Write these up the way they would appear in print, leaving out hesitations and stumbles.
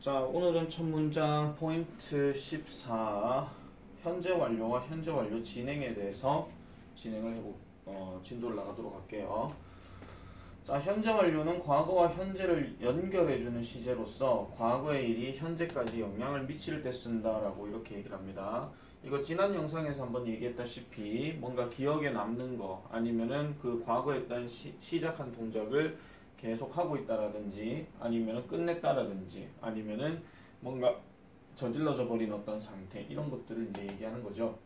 자, 오늘은 첫 문장 포인트 14 현재 완료와 현재 완료 진행에 대해서 진도를 나가도록 할게요. 자, 현재 완료는 과거와 현재를 연결해주는 시제로서 과거의 일이 현재까지 영향을 미칠 때 쓴다라고 이렇게 얘기를 합니다. 이거 지난 영상에서 한번 얘기했다시피 뭔가 기억에 남는 거 아니면은 그 과거에 일단 시작한 동작을 계속 하고 있다라든지 아니면은 끝냈다라든지 아니면은 뭔가 저질러져 버린 어떤 상태 이런 것들을 이제 얘기하는 거죠.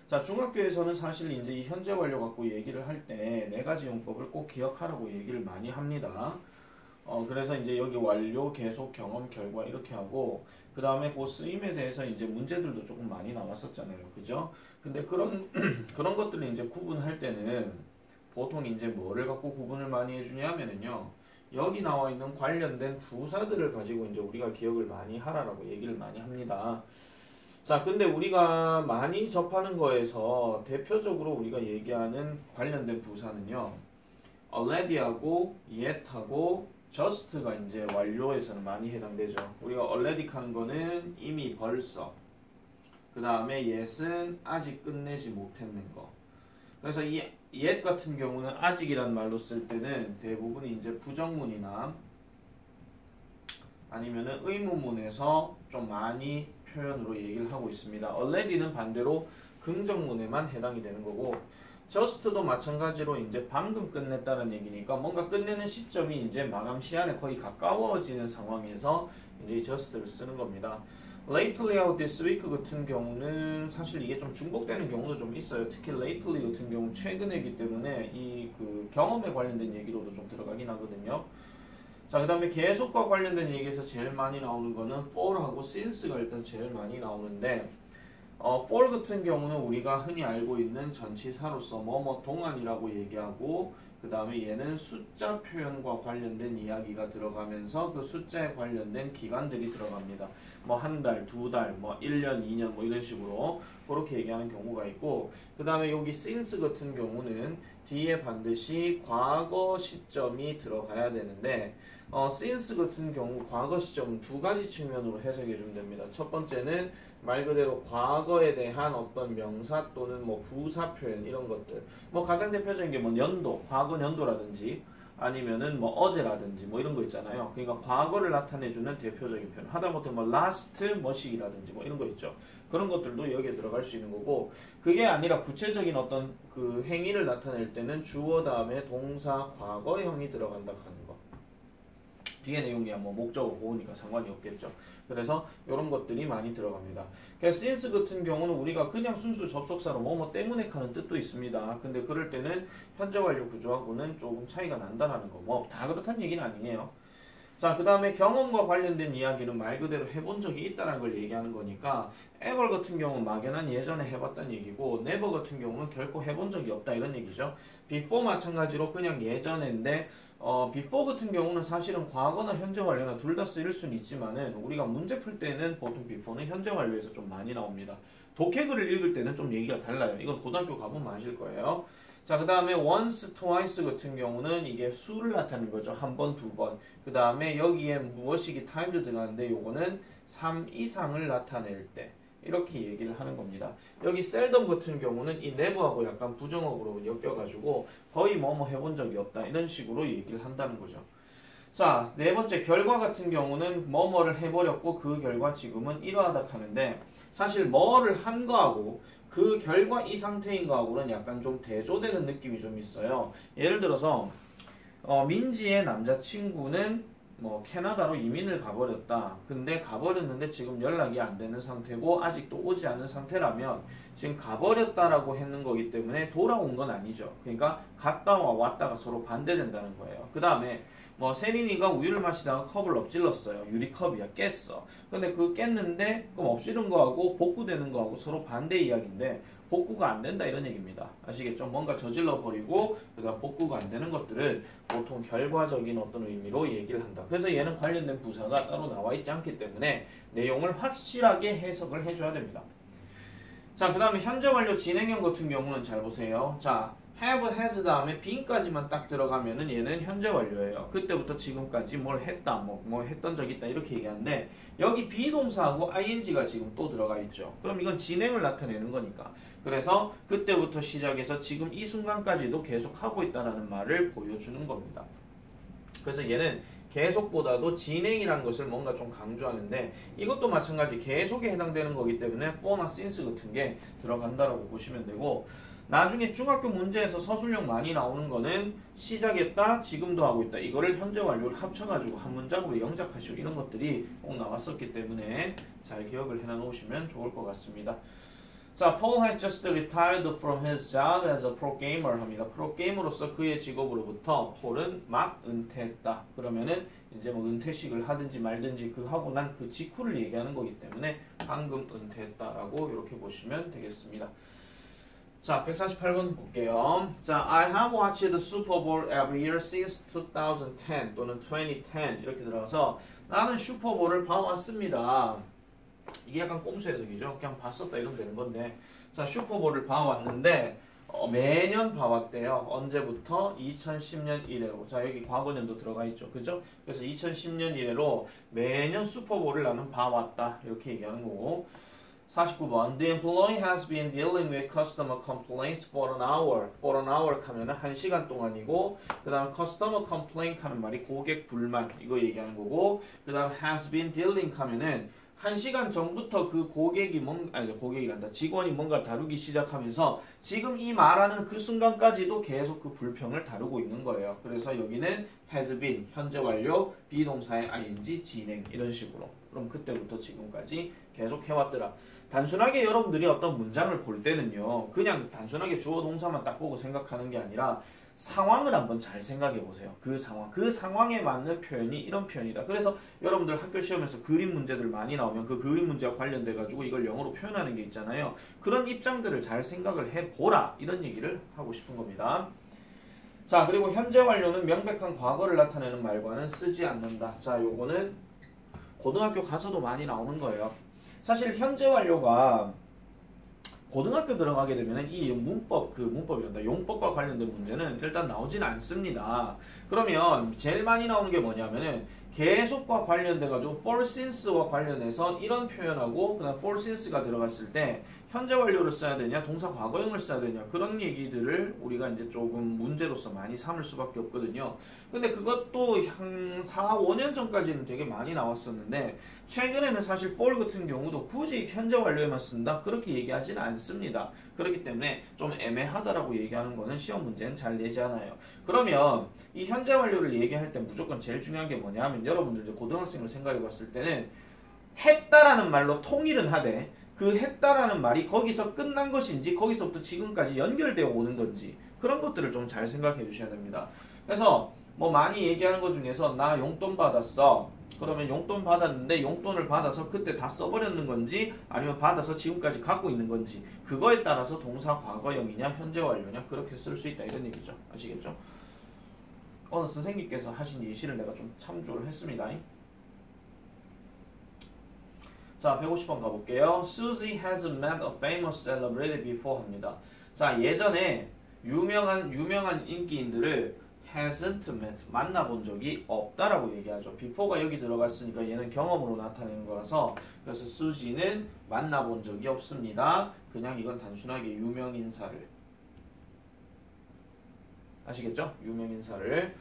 자, 중학교에서는 사실 이제 이 현재 완료 갖고 얘기를 할 때 네 가지 용법을 꼭 기억하라고 얘기를 많이 합니다. 그래서 이제 여기 완료, 계속, 경험, 결과 이렇게 하고 그 다음에 그 쓰임에 대해서 이제 문제들도 조금 많이 나왔었잖아요. 그죠? 근데 그런 것들을 이제 구분할 때는 보통 이제 뭐를 갖고 구분을 많이 해주냐면요. 여기 나와 있는 관련된 부사들을 가지고 이제 우리가 기억을 많이 하라라고 얘기를 많이 합니다. 자, 근데 우리가 많이 접하는 거에서 대표적으로 우리가 얘기하는 관련된 부사는요. already하고 yet하고 just가 이제 완료에서는 많이 해당되죠. 우리가 already 하는 거는 이미 벌써. 그 다음에 yet은 아직 끝내지 못했는 거. 그래서 이 yet 같은 경우는 아직이란 말로 쓸 때는 대부분이 이제 부정문이나 아니면은 의문문에서 좀 많이 표현으로 얘기를 하고 있습니다. already는 반대로 긍정문에만 해당이 되는 거고 just도 마찬가지로 이제 방금 끝냈다는 얘기니까 뭔가 끝내는 시점이 이제 마감 시한에 거의 가까워지는 상황에서 이제 이 just를 쓰는 겁니다. lately하고 this week 같은 경우는 사실 이게 좀 중복되는 경우도 좀 있어요. 특히 lately 같은 경우 최근에기 때문에 이 그 경험에 관련된 얘기로도 좀 들어가긴 하거든요. 자, 그 다음에 계속과 관련된 얘기에서 제일 많이 나오는 거는 for하고 since가 일단 제일 많이 나오는데 for 같은 경우는 우리가 흔히 알고 있는 전치사로서 뭐뭐 동안이라고 얘기하고 그 다음에 얘는 숫자 표현과 관련된 이야기가 들어가면서 그 숫자에 관련된 기간들이 들어갑니다. 뭐 한 달, 두 달, 뭐 1년, 2년 뭐 이런 식으로 그렇게 얘기하는 경우가 있고 그 다음에 여기 since 같은 경우는 뒤에 반드시 과거 시점이 들어가야 되는데 since 같은 경우 과거 시점은 두 가지 측면으로 해석해 주면 됩니다. 첫 번째는 말 그대로 과거에 대한 어떤 명사 또는 뭐 부사 표현 이런 것들 뭐 가장 대표적인 게 뭐 연도, 과거 연도라든지 아니면은 뭐 어제라든지 뭐 이런 거 있잖아요. 그러니까 과거를 나타내주는 대표적인 표현 하다못해 뭐 last 뭐식이라든지 뭐 이런 거 있죠. 그런 것들도 여기에 들어갈 수 있는 거고 그게 아니라 구체적인 어떤 그 행위를 나타낼 때는 주어 다음에 동사 과거형이 들어간다 하는 거. 뒤에 내용이야 뭐 목적어 보호니까 상관이 없겠죠. 그래서 이런 것들이 많이 들어갑니다. 그래서 since 같은 경우는 우리가 그냥 순수 접속사로 뭐뭐 때문에 하는 뜻도 있습니다. 근데 그럴 때는 현재 완료 구조하고는 조금 차이가 난다라는 거. 뭐 다 그렇다는 얘기는 아니에요. 자, 그 다음에 경험과 관련된 이야기는 말 그대로 해본 적이 있다는 걸 얘기하는 거니까 ever 같은 경우는 막연한 예전에 해봤다는 얘기고 never 같은 경우는 결코 해본 적이 없다 이런 얘기죠. before 마찬가지로 그냥 예전인데 before 같은 경우는 사실은 과거나 현재 완료나 둘 다 쓰일 수는 있지만은 우리가 문제 풀 때는 보통 before는 현재 완료에서 좀 많이 나옵니다. 독해글을 읽을 때는 좀 얘기가 달라요. 이건 고등학교 가보면 아실 거예요. 자, 그 다음에 once, twice 같은 경우는 이게 수를 나타내는 거죠. 한 번, 두 번. 그 다음에 여기에 무엇이기 times 들어가는데 요거는 3 이상을 나타낼 때 이렇게 얘기를 하는 겁니다. 여기 seldom 같은 경우는 이 never하고 약간 부정어로 엮여가지고 거의 뭐뭐 해본 적이 없다 이런 식으로 얘기를 한다는 거죠. 자, 네 번째 결과 같은 경우는 뭐뭐를 해버렸고 그 결과 지금은 이러하다 하는데 사실 뭐를 한 거하고 그 결과 이 상태인 거하고는 약간 좀 대조되는 느낌이 좀 있어요. 예를 들어서 민지의 남자친구는 뭐 캐나다로 이민을 가버렸다. 근데 가버렸는데 지금 연락이 안 되는 상태고 아직도 오지 않은 상태라면 지금 가버렸다라고 했는 거기 때문에 돌아온 건 아니죠. 그러니까 갔다와 왔다가 서로 반대된다는 거예요. 그 다음에 뭐 세린이가 우유를 마시다가 컵을 엎질렀어요. 유리컵이야. 깼어. 근데 그 깼는데 그럼 엎지른 거하고 복구되는 거하고 서로 반대 이야기인데 복구가 안 된다 이런 얘기입니다. 아시겠죠? 뭔가 저질러 버리고 그다음 복구가 안 되는 것들을 보통 결과적인 어떤 의미로 얘기를 한다. 그래서 얘는 관련된 부사가 따로 나와 있지 않기 때문에 내용을 확실하게 해석을 해줘야 됩니다. 자, 그 다음에 현재 완료 진행형 같은 경우는 잘 보세요. 자, have, has 다음에 being까지만 딱 들어가면은 얘는 현재 완료예요. 그때부터 지금까지 뭘 했다, 뭐 했던 적 있다 이렇게 얘기하는데 여기 비동사하고 ing가 지금 또 들어가 있죠. 그럼 이건 진행을 나타내는 거니까. 그래서 그때부터 시작해서 지금 이 순간까지도 계속 하고 있다는 말을 보여주는 겁니다. 그래서 얘는 계속보다도 진행이라는 것을 뭔가 좀 강조하는데 이것도 마찬가지 계속에 해당되는 거기 때문에 for나 since 같은 게 들어간다라고 보시면 되고 나중에 중학교 문제에서 서술형 많이 나오는 거는 시작했다, 지금도 하고 있다. 이거를 현재 완료를 합쳐가지고 한 문장으로 영작하시고 이런 것들이 꼭 나왔었기 때문에 잘 기억을 해놓으시면 좋을 것 같습니다. 자, Paul had just retired from his job as a pro gamer 합니다. 프로 게이머로서 그의 직업으로부터 폴은 막 은퇴했다. 그러면은 이제 뭐 은퇴식을 하든지 말든지 그 하고 난 그 직후를 얘기하는 거기 때문에 방금 은퇴했다라고 이렇게 보시면 되겠습니다. 자, 148번 볼게요. 자, I have watched the Super Bowl every year since 2010 또는 2010 이렇게 들어가서 나는 슈퍼볼을 봐왔습니다. 이게 약간 꼼수 해석이죠. 그냥 봤었다 이러면 되는 건데 자, 슈퍼볼을 봐왔는데 매년 봐왔대요. 언제부터? 2010년 이래로. 자, 여기 과거년도 들어가 있죠. 그죠? 그래서 2010년 이래로 매년 슈퍼볼을 나는 봐왔다. 이렇게 얘기하는 거고 49번 The employee has been dealing with customer complaints for an hour. For an hour 하면은 1시간 동안이고 그 다음 customer complaint 하는 말이 고객 불만 이거 얘기하는 거고 그 다음 has been dealing 하면은 1시간 전부터 그 고객이 고객이란다. 직원이 뭔가 다루기 시작하면서 지금 이 말하는 그 순간까지도 계속 그 불평을 다루고 있는 거예요. 그래서 여기는 has been, 현재 완료, 비동사의 ing, 진행 이런 식으로. 그럼 그때부터 지금까지 계속 해왔더라. 단순하게 여러분들이 어떤 문장을 볼 때는요. 그냥 단순하게 주어 동사만 딱 보고 생각하는 게 아니라 상황을 한번 잘 생각해 보세요. 그 상황에 맞는 표현이 이런 표현이다. 그래서 여러분들 학교 시험에서 그림 문제들 많이 나오면 그 그림 문제와 관련돼 가지고 이걸 영어로 표현하는 게 있잖아요. 그런 입장들을 잘 생각을 해보라. 이런 얘기를 하고 싶은 겁니다. 자, 그리고 현재 완료는 명백한 과거를 나타내는 말과는 쓰지 않는다. 자, 요거는 고등학교 가서도 많이 나오는 거예요. 사실 현재 완료가 고등학교 들어가게 되면 이 문법이란다. 용법과 관련된 문제는 일단 나오진 않습니다. 그러면 제일 많이 나오는 게 뭐냐면은 계속과 관련돼가지고 for since와 관련해서 이런 표현하고 그다음 for since가 들어갔을 때 현재 완료를 써야 되냐 동사 과거형을 써야 되냐 그런 얘기들을 우리가 이제 조금 문제로서 많이 삼을 수밖에 없거든요. 근데 그것도 한 4, 5년 전까지는 되게 많이 나왔었는데 최근에는 사실 for 같은 경우도 굳이 현재 완료에만 쓴다 그렇게 얘기하지는 않습니다. 그렇기 때문에 좀 애매하다라고 얘기하는 거는 시험 문제는 잘 내지 않아요. 그러면 이 현재 완료를 얘기할 때 무조건 제일 중요한 게 뭐냐 하면 여러분들 이제 고등학생을 생각해 봤을 때는 했다라는 말로 통일은 하되 그 했다라는 말이 거기서 끝난 것인지 거기서부터 지금까지 연결되어 오는 건지 그런 것들을 좀 잘 생각해 주셔야 됩니다. 그래서 뭐 많이 얘기하는 것 중에서 나 용돈 받았어. 그러면 용돈 받았는데 용돈을 받아서 그때 다 써버렸는 건지 아니면 받아서 지금까지 갖고 있는 건지 그거에 따라서 동사 과거형이냐 현재 완료냐 그렇게 쓸 수 있다 이런 얘기죠. 아시겠죠? 어느 선생님께서 하신 예시를 내가 좀 참조를 했습니다. 자, 150번 가볼게요. Susie has met a famous celebrity before 합니다. 자, 예전에 유명한 인기인들을 hasn't met, 만나본 적이 없다라고 얘기하죠. before가 여기 들어갔으니까 얘는 경험으로 나타내는 거라서 그래서 Susie는 만나본 적이 없습니다. 그냥 이건 단순하게 유명인사를 아시겠죠? 유명인사를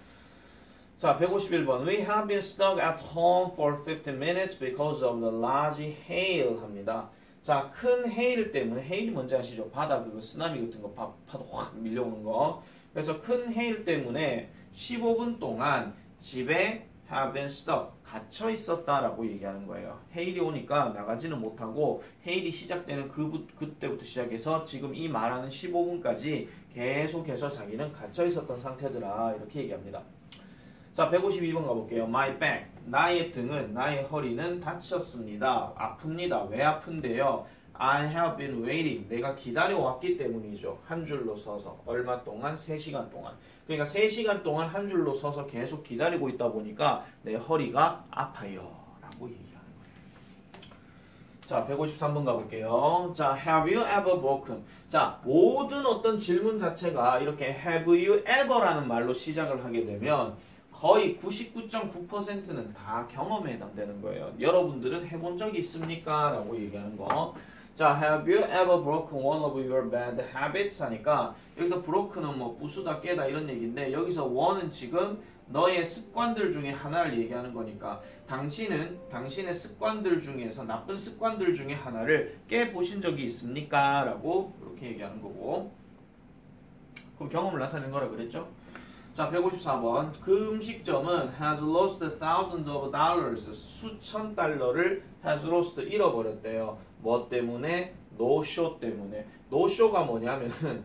자, 151번. We have been stuck at home for 15 minutes because of the large hail 합니다. 자, 큰 hail 때문에 hail이 뭔지 아시죠? 바다 그거 쓰나미 같은 거 파도 확 밀려오는 거. 그래서 큰 hail 때문에 15분 동안 집에 have been stuck 갇혀 있었다라고 얘기하는 거예요. hail이 오니까 나가지는 못하고 hail이 시작되는 그때부터 시작해서 지금 이 말하는 15분까지 계속해서 자기는 갇혀 있었던 상태더라 이렇게 얘기합니다. 자, 152번 가볼게요. My back, 나의 등은, 나의 허리는 다쳤습니다. 아픕니다. 왜 아픈데요? I have been waiting, 내가 기다려왔기 때문이죠. 한 줄로 서서. 얼마 동안? 3시간 동안. 그러니까 3시간 동안 한 줄로 서서 계속 기다리고 있다 보니까 내 허리가 아파요 라고 얘기하는 거예요. 자, 153번 가볼게요. 자, have you ever broken? 자, 모든 어떤 질문 자체가 이렇게 have you ever라는 말로 시작을 하게 되면 거의 99.9%는 다 경험에 해당되는 거예요. 여러분들은 해본 적이 있습니까? 라고 얘기하는 거. 자, have you ever broken one of your bad habits? 하니까 여기서 broken은 뭐 부수다, 깨다 이런 얘기인데 여기서 one은 지금 너의 습관들 중에 하나를 얘기하는 거니까 당신의 습관들 중에서 나쁜 습관들 중에 하나를 깨보신 적이 있습니까? 라고 이렇게 얘기하는 거고 그럼 경험을 나타내는 거라 그랬죠? 자, 154번. 그 음식점은 has lost thousands of dollars. 수천 달러를 has lost 잃어버렸대요. 뭐 때문에? 노쇼 때문에. 노쇼가 뭐냐면은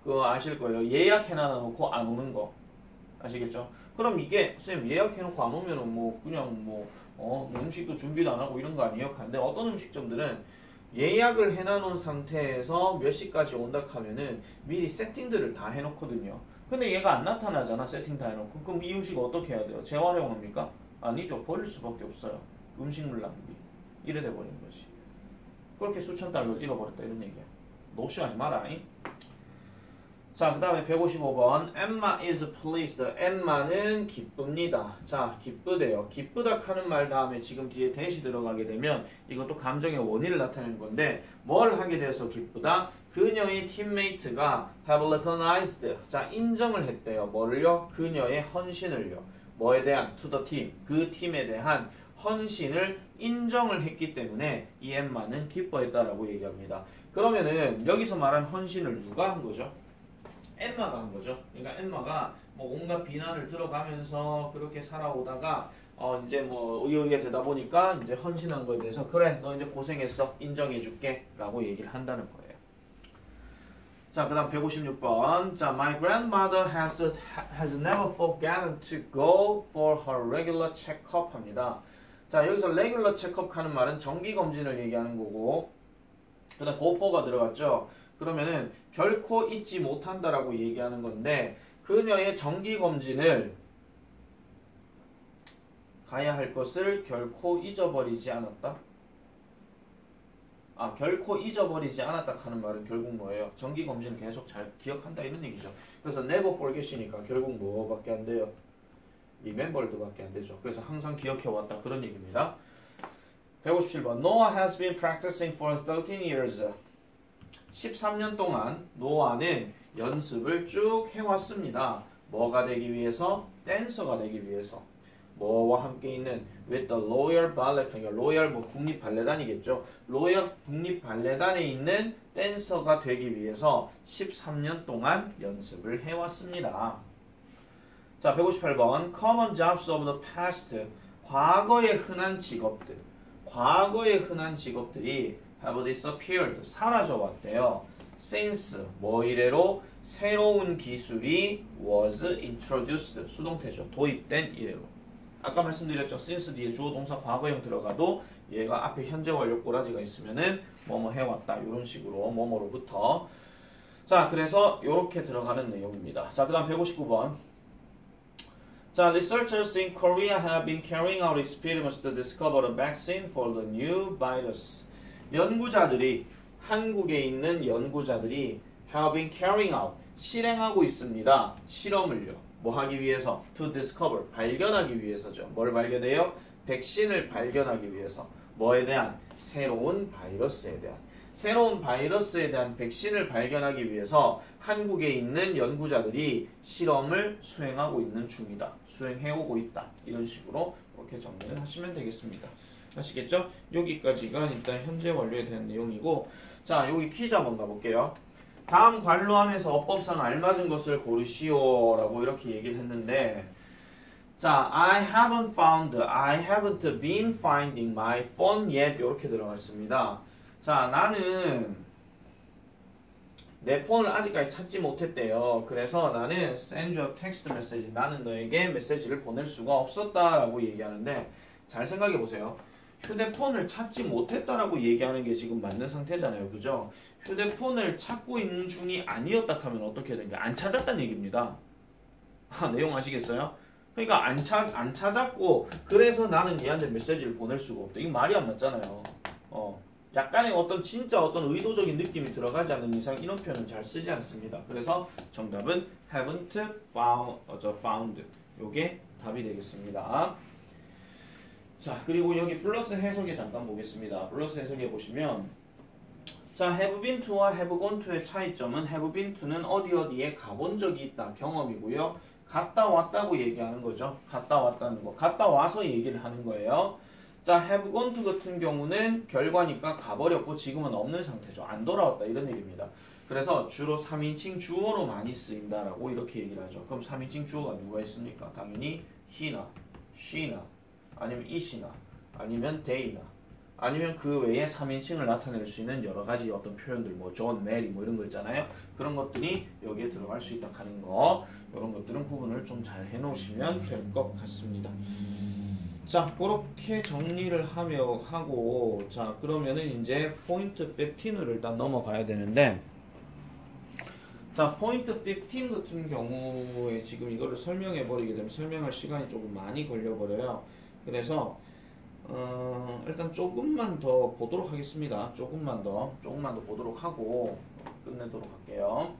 그거 아실 거예요. 예약해놔놓고 안 오는 거. 아시겠죠? 그럼 이게 선생님 예약해놓고 안 오면은 뭐 그냥 뭐 음식도 준비도 안 하고 이런 거 아니에요? 근데 어떤 음식점들은 예약을 해놔놓은 상태에서 몇 시까지 온다 하면은 미리 세팅들을 다 해놓거든요. 근데 얘가 안 나타나잖아. 세팅 다 해놓고. 그럼 이 음식 어떻게 해야 돼요? 재활용합니까? 아니죠. 버릴 수밖에 없어요. 음식물 낭비. 이래 돼버린 거지. 그렇게 수천 달러를 잃어버렸다 이런 얘기야. 노쇼하지 마라. 자, 그 다음에 155번. Emma is pleased. Emma는 기쁩니다. 자, 기쁘대요. 기쁘다 하는 말 다음에 지금 뒤에 대시 들어가게 되면 이것도 감정의 원인을 나타내는 건데 뭘 하게 되어서 기쁘다? 그녀의 팀메이트가 have recognized. 자, 인정을 했대요. 뭐를요? 그녀의 헌신을요. 뭐에 대한? to the team. 그 팀에 대한 헌신을 인정을 했기 때문에 이 엠마는 기뻐했다라고 얘기합니다. 그러면은 여기서 말한 헌신을 누가 한 거죠? 엠마가 한 거죠. 그러니까 엠마가 뭐 온갖 비난을 들어가면서 그렇게 살아오다가 이제 뭐 의욕에 되다 보니까 이제 헌신한 거에 대해서 그래 너 이제 고생했어 인정해줄게 라고 얘기를 한다는 거예요. 자, 그 다음 156번. 자, my grandmother has never forgotten to go for her regular checkup 합니다. 자, 여기서 regular checkup 하는 말은 정기검진을 얘기하는 거고 그 다음 go for가 들어갔죠. 그러면은 결코 잊지 못한다라고 얘기하는 건데 그녀의 정기검진을 가야 할 것을 결코 잊어버리지 않았다. 결코 잊어버리지 않았다 하는 말은 결국 뭐예요? 정기검진을 계속 잘 기억한다 이런 얘기죠. 그래서 never forget이니까 결국 뭐밖에 안 돼요? remembered밖에 안 되죠. 그래서 항상 기억해왔다 그런 얘기입니다. 157번. Noah has been practicing for 13 years. 13년 동안 노아는 연습을 쭉 해왔습니다. 뭐가 되기 위해서? 댄서가 되기 위해서. 뭐와 함께 있는 with the Royal Ballet, 그러니까 로열 뭐 국립 발레단이겠죠. 로열 국립 발레단에 있는 댄서가 되기 위해서 13년 동안 연습을 해왔습니다. 자, 158번. Common jobs of the past. 과거의 흔한 직업들. 과거의 흔한 직업들이 have disappeared. 사라져 왔대요. Since 뭐 이래로 새로운 기술이 was introduced. 수동태죠. 도입된 이래로. 아까 말씀드렸죠. since 뒤에 주어 동사 과거형 들어가도 얘가 앞에 현재 완료 꼬라지가 있으면은 뭐뭐 해왔다. 이런 식으로 뭐뭐로부터. 자, 그래서 이렇게 들어가는 내용입니다. 자, 그 다음 159번. 자, researchers in Korea have been carrying out experiments to discover a vaccine for the new virus. 한국에 있는 연구자들이 have been carrying out, 실행하고 있습니다. 실험을요. 뭐 하기 위해서? To discover, 발견하기 위해서죠. 뭘 발견해요? 백신을 발견하기 위해서. 뭐에 대한? 새로운 바이러스에 대한. 새로운 바이러스에 대한 백신을 발견하기 위해서 한국에 있는 연구자들이 실험을 수행하고 있는 중이다. 수행해오고 있다. 이런 식으로 이렇게 정리를 하시면 되겠습니다. 아시겠죠? 여기까지가 일단 현재 완료에 대한 내용이고 자, 여기 퀴즈 한번 가볼게요. 다음 관로 안에서 어법상 알맞은 것을 고르시오 라고 이렇게 얘기를 했는데 자, I haven't been finding my phone yet 이렇게 들어갔습니다. 자, 나는 내 폰을 아직까지 찾지 못했대요. 그래서 나는 send you a text message. 나는 너에게 메시지를 보낼 수가 없었다 라고 얘기하는데 잘 생각해 보세요. 휴대폰을 찾지 못했다라고 얘기하는 게 지금 맞는 상태잖아요. 그죠? 휴대폰을 찾고 있는 중이 아니었다 하면 어떻게 되는가? 안 찾았다는 얘기입니다. 내용 아시겠어요? 그러니까 안 찾았고 그래서 나는 얘한테 메시지를 보낼 수가 없다. 이거 말이 안 맞잖아요. 약간의 어떤 진짜 어떤 의도적인 느낌이 들어가지 않는 이상 이런 표현은 잘 쓰지 않습니다. 그래서 정답은 haven't found. 요게 답이 되겠습니다. 자, 그리고 여기 플러스 해석에 잠깐 보겠습니다. 플러스 해석에 보시면 자, have been to와 have gone to의 차이점은 have been to는 어디에 가본 적이 있다. 경험이고요. 갔다 왔다고 얘기하는 거죠. 갔다 왔다는 거. 갔다 와서 얘기를 하는 거예요. 자, have gone to 같은 경우는 결과니까 가버렸고 지금은 없는 상태죠. 안 돌아왔다 이런 얘기입니다. 그래서 주로 3인칭 주어로 많이 쓰인다라고 이렇게 얘기를 하죠. 그럼 3인칭 주어가 누가 있습니까? 당연히 he나, she나, 아니면 it이나, 아니면 they나, 아니면 그 외에 3인칭을 나타낼 수 있는 여러 가지 어떤 표현들, 뭐 John, Mary 뭐 이런 거 있잖아요. 그런 것들이 여기에 들어갈 수 있다 하는 거, 이런 것들은 구분을 좀 잘 해놓으시면 될 것 같습니다. 자, 그렇게 정리를 하고, 자, 그러면은 이제 포인트 15를 일단 넘어가야 되는데, 자, 포인트 15 같은 경우에 지금 이거를 설명해 버리게 되면 설명할 시간이 조금 많이 걸려 버려요. 그래서 일단 조금만 더 보도록 하겠습니다. 조금만 더 보도록 하고 끝내도록 할게요.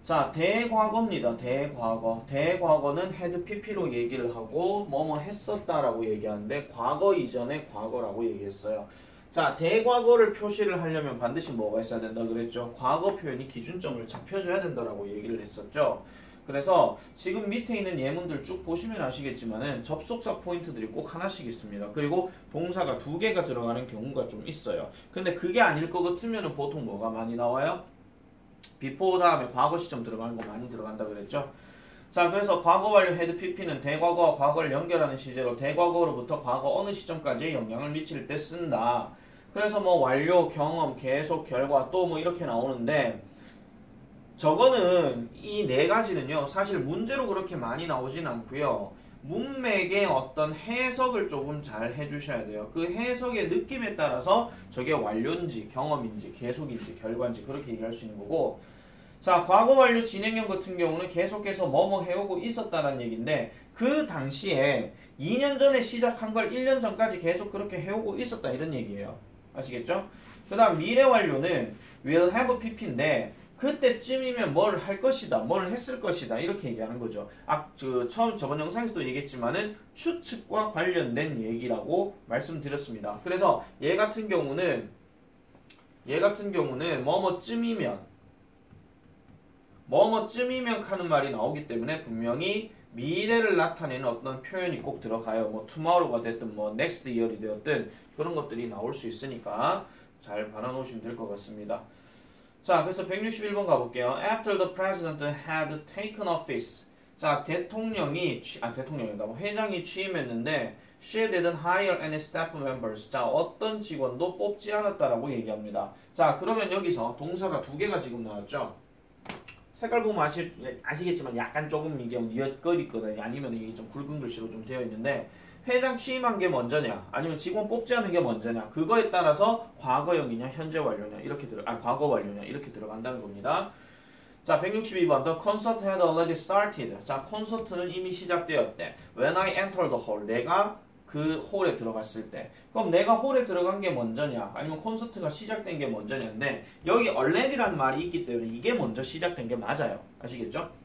자, 대과거입니다. 대과거는 had pp로 얘기를 하고 뭐뭐 했었다라고 얘기하는데 과거 이전의 과거라고 얘기했어요. 자, 대과거를 표시를 하려면 반드시 뭐가 있어야 된다 그랬죠? 과거 표현이 기준점을 잡혀줘야 된다라고 얘기를 했었죠. 그래서 지금 밑에 있는 예문들 쭉 보시면 아시겠지만은 접속사 포인트들이 꼭 하나씩 있습니다. 그리고 동사가 2개가 들어가는 경우가 좀 있어요. 근데 그게 아닐 것 같으면은 보통 뭐가 많이 나와요? before 다음에 과거 시점 들어가는 거 많이 들어간다 그랬죠? 자, 그래서 과거 완료 had pp는 대과거와 과거를 연결하는 시제로 대과거로부터 과거 어느 시점까지 영향을 미칠 때 쓴다. 그래서 뭐 완료, 경험, 계속, 결과 또 뭐 이렇게 나오는데 저거는 이 네 가지는요 사실 문제로 그렇게 많이 나오진 않고요. 문맥의 어떤 해석을 조금 잘 해주셔야 돼요. 그 해석의 느낌에 따라서 저게 완료인지 경험인지 계속인지 결과인지 그렇게 얘기할 수 있는 거고, 자, 과거 완료 진행형 같은 경우는 계속해서 뭐뭐 해오고 있었다는 얘기인데 그 당시에 2년 전에 시작한 걸 1년 전까지 계속 그렇게 해오고 있었다 이런 얘기예요. 아시겠죠? 그 다음 미래 완료는 will have pp인데 그때쯤이면 뭘 할 것이다, 뭘 했을 것이다 이렇게 얘기하는 거죠. 저번 영상에서도 얘기했지만은 추측과 관련된 얘기라고 말씀드렸습니다. 그래서 얘 같은 경우는 뭐뭐쯤이면 하는 말이 나오기 때문에 분명히 미래를 나타내는 어떤 표현이 꼭 들어가요. 뭐 tomorrow가 됐든 뭐 next year이 되었든 그런 것들이 나올 수 있으니까 잘 받아놓으시면 될 것 같습니다. 자, 그래서 161번 가볼게요. After the president had taken office. 자, 회장이 취임했는데 she didn't hire any staff members. 자, 어떤 직원도 뽑지 않았다라고 얘기합니다. 자, 그러면 여기서 동사가 2개가 지금 나왔죠. 색깔 보면 아시겠지만 약간 조금 이게 뉘엿거리거든요. 아니면 이게 좀 굵은 글씨로 좀 되어 있는데 회장 취임한 게 먼저냐 아니면 직원 뽑지 않은 게 먼저냐 그거에 따라서 과거형이냐 현재 완료냐 이렇게 과거 완료냐 이렇게 들어간다는 겁니다. 자, 162번 The concert had already started. 자, 콘서트는 이미 시작되었대. When I entered the hall. 내가 그 홀에 들어갔을 때. 그럼 내가 홀에 들어간 게 먼저냐 아니면 콘서트가 시작된 게 먼저냐인데 여기 already라는 말이 있기 때문에 이게 먼저 시작된 게 맞아요. 아시겠죠?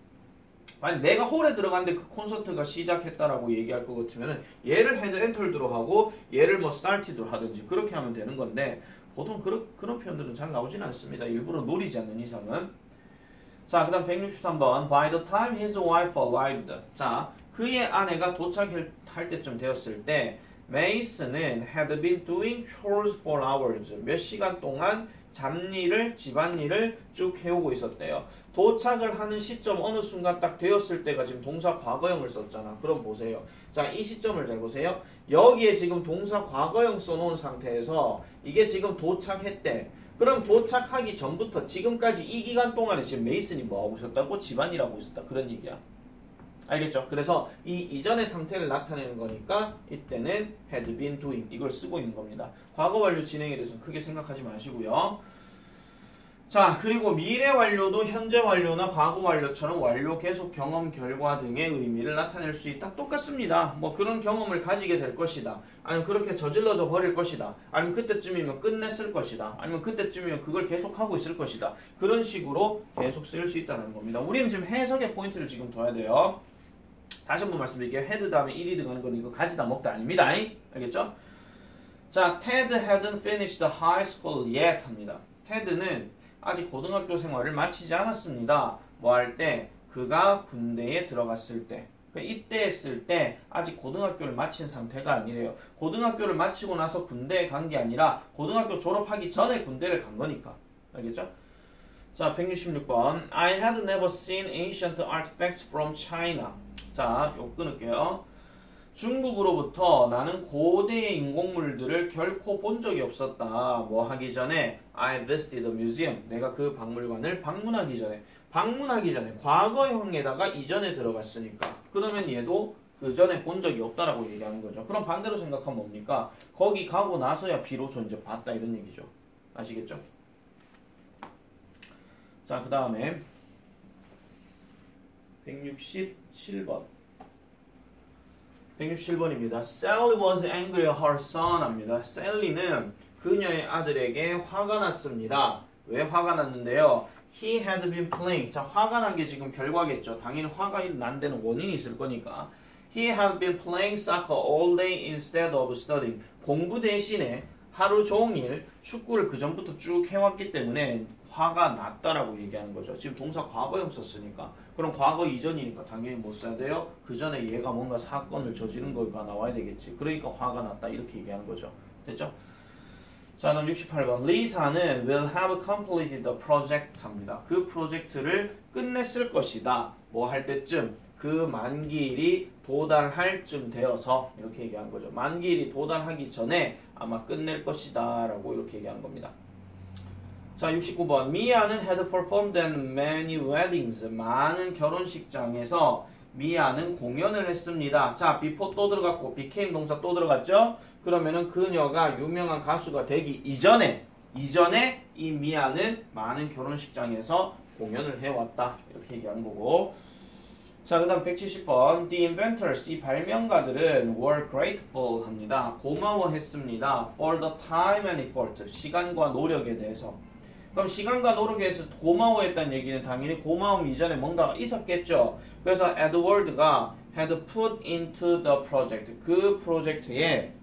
만약 내가 홀에 들어갔는데 그 콘서트가 시작했다라고 얘기할 것 같으면은 얘를 had entered로 하고 얘를 뭐 started로 하든지 그렇게 하면 되는 건데 보통 그런 표현들은 잘 나오진 않습니다. 일부러 노리지 않는 이상은. 자, 그 다음 163번 By the time his wife arrived. 자, 그의 아내가 도착할 때쯤 되었을 때 Mason은 had been doing chores for hours. 몇 시간 동안 잡일을, 집안일을 쭉 해오고 있었대요. 도착을 하는 시점 어느 순간 딱 되었을 때가 지금 동사 과거형을 썼잖아. 그럼 보세요. 자, 이 시점을 잘 보세요. 여기에 지금 동사 과거형 써놓은 상태에서 이게 지금 도착했대. 그럼 도착하기 전부터 지금까지 이 기간 동안에 지금 메이슨이 뭐하고 있었다고? 집안일하고 있었다. 그런 얘기야. 알겠죠? 그래서 이 이전의 상태를 나타내는 거니까 이때는 had been doing 이걸 쓰고 있는 겁니다. 과거 완료 진행에 대해서는 크게 생각하지 마시고요. 자, 그리고 미래 완료도 현재 완료나 과거 완료처럼 완료, 계속, 경험, 결과 등의 의미를 나타낼 수 있다. 똑같습니다. 뭐 그런 경험을 가지게 될 것이다. 아니면 그렇게 저질러져 버릴 것이다. 아니면 그때쯤이면 끝냈을 것이다. 아니면 그때쯤이면 그걸 계속하고 있을 것이다. 그런 식으로 계속 쓰일 수 있다는 겁니다. 우리는 지금 해석의 포인트를 지금 둬야 돼요. 다시 한번 말씀드릴게요. had 다음에 it 들어가는 건 이거 가지다 먹다 아닙니다. 알겠죠? 자, Ted hadn't finished high school yet 합니다. Ted는 아직 고등학교 생활을 마치지 않았습니다. 뭐 할 때? 그가 군대에 들어갔을 때. 입대했을 때 아직 고등학교를 마친 상태가 아니래요. 고등학교를 마치고 나서 군대에 간 게 아니라 고등학교 졸업하기 전에 군대를 간 거니까. 알겠죠? 자, 166번. I had never seen ancient artifacts from China. 자, 이거 끊을게요. 중국으로부터 나는 고대의 인공물들을 결코 본 적이 없었다. 뭐 하기 전에 I visited the museum. 내가 그 박물관을 방문하기 전에. 방문하기 전에 과거형에다가 이전에 들어갔으니까. 그러면 얘도 그 전에 본 적이 없다라고 얘기하는 거죠. 그럼 반대로 생각하면 뭡니까? 거기 가고 나서야 비로소 이제 봤다 이런 얘기죠. 아시겠죠? 자, 그 다음에 167번. 167번입니다. Sally was angry at her son 합니다. Sally는 그녀의 아들에게 화가 났습니다. 왜 화가 났는데요? He had been playing. 자, 화가 난 게 지금 결과겠죠. 당연히 화가 난 데는 원인이 있을 거니까. He had been playing soccer all day instead of studying. 공부 대신에 하루 종일 축구를 그 전부터 쭉 해왔기 때문에 화가 났다라고 얘기하는 거죠. 지금 동사 과거형 썼으니까. 그럼 과거 이전이니까 당연히 못 써야 돼요. 그 전에 얘가 뭔가 사건을 저지른 거가 나와야 되겠지. 그러니까 화가 났다 이렇게 얘기하는 거죠. 됐죠? 자, 그럼 68번. 리사는 will have completed the project 합니다. 그 프로젝트를 끝냈을 것이다. 뭐 할 때쯤? 그 만기일이 도달할 쯤 되어서 이렇게 얘기하는 거죠. 만기일이 도달하기 전에 아마 끝낼 것이다 라고 이렇게 얘기하는 겁니다. 자, 69번. 미아는 had performed at many weddings. 많은 결혼식장에서 미아는 공연을 했습니다. 자, before 또 들어갔고 became 동사 또 들어갔죠? 그러면은 그녀가 유명한 가수가 되기 이전에 이 미아는 많은 결혼식장에서 공연을 해왔다. 이렇게 얘기하는 거고. 자, 그 다음 170번. The inventors, 이 발명가들은 were grateful 합니다. 고마워했습니다. for the time and effort, 시간과 노력에 대해서. 그럼 시간과 노력에 대해서 고마워했다는 얘기는 당연히 고마움 이전에 뭔가가 있었겠죠. 그래서 에드워드가 had put into the project, 그 프로젝트에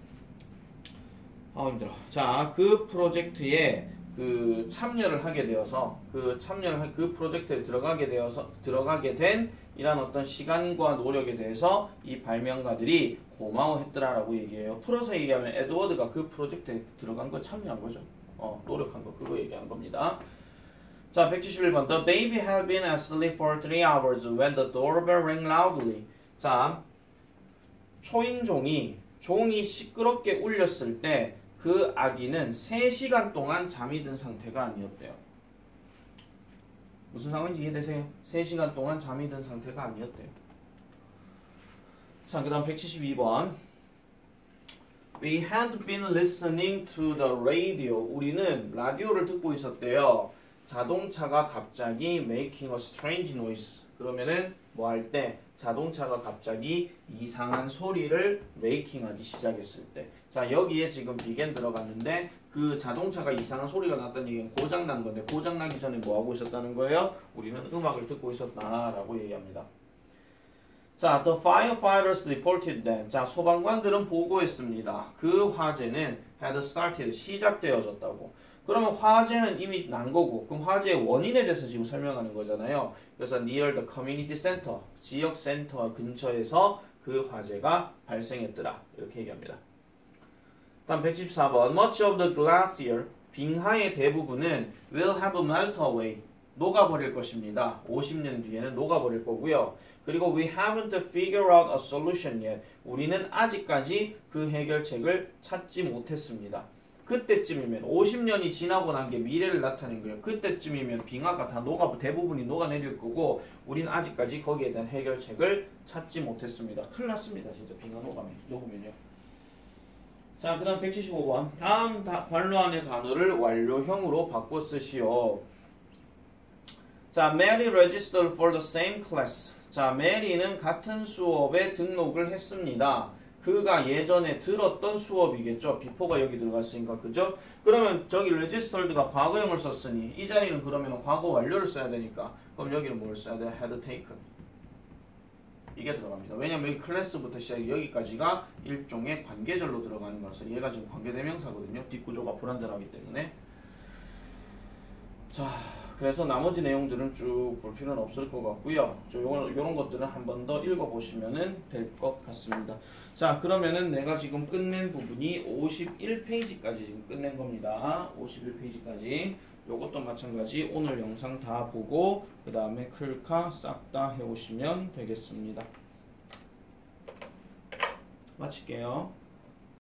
힘들어. 자, 그 프로젝트에 그 참여를 하게 되어서 그 프로젝트에 들어가게 된 이런 어떤 시간과 노력에 대해서 이 발명가들이 고마워했더라라고 얘기해요. 풀어서 얘기하면 에드워드가 그 프로젝트에 들어간 거 참여한 거죠. 노력한 거 그거 얘기하는 겁니다. 자, 171번. The baby had been asleep for 3 hours when the doorbell rang loudly. 자, 종이 시끄럽게 울렸을 때 그 아기는 3시간 동안 잠이 든 상태가 아니었대요. 무슨 상황인지 이해되세요? 3시간 동안 잠이 든 상태가 아니었대요. 자, 그 다음 172번. We had been listening to the radio. 우리는 라디오를 듣고 있었대요. 자동차가 갑자기 making a strange noise. 그러면은 뭐 할 때? 자동차가 갑자기 이상한 소리를 making 하기 시작했을 때. 자, 여기에 지금 began 들어갔는데 그 자동차가 이상한 소리가 났다는 얘기는 고장난 건데 고장나기 전에 뭐 하고 있었다는 거예요? 우리는 음악을 듣고 있었다라고 얘기합니다. 자, the firefighters reported that. 자, 소방관들은 보고했습니다. 그 화재는 had started, 시작되어졌다고. 그러면 화재는 이미 난 거고, 그럼 화재의 원인에 대해서 지금 설명하는 거잖아요. 그래서 near the community center, 지역 센터 근처에서 그 화재가 발생했더라. 이렇게 얘기합니다. 다음 114번. Much of the glacier, 빙하의 대부분은 will have melted away. 녹아버릴 것입니다. 50년 뒤에는 녹아버릴 거고요. 그리고 we haven't figured out a solution yet. 우리는 아직까지 그 해결책을 찾지 못했습니다. 그때쯤이면 50년이 지나고 난 게 미래를 나타낸 거예요. 그때쯤이면 빙하가 다 대부분이 녹아내릴 거고 우리는 아직까지 거기에 대한 해결책을 찾지 못했습니다. 큰일 났습니다. 진짜 빙하 녹으면요. 자, 그 다음 175번. 다음 관로 안의 단어를 완료형으로 바꿔 쓰시오. 자, Mary registered for the same class. 자, 메리는 같은 수업에 등록을 했습니다. 그가 예전에 들었던 수업이겠죠. before가 여기 들어갔으니까, 그죠? 그러면 저기 registered가 과거형을 썼으니 이 자리는 그러면 과거 완료를 써야 되니까 그럼 여기는 뭘 써야 돼? had taken. 이게 들어갑니다. 왜냐면 여기 클래스부터 시작해 여기까지가 일종의 관계절로 들어가는 거라서 얘가 지금 관계대명사거든요. 뒷구조가 불완전하기 때문에. 자, 그래서 나머지 내용들은 쭉 볼 필요는 없을 것 같고요. 요런 것들은 한 번 더 읽어보시면 될 것 같습니다. 자, 그러면은 내가 지금 끝낸 부분이 51페이지까지 지금 끝낸 겁니다. 51페이지까지. 요것도 마찬가지 오늘 영상 다 보고 그 다음에 클카 싹 다 해오시면 되겠습니다. 마칠게요.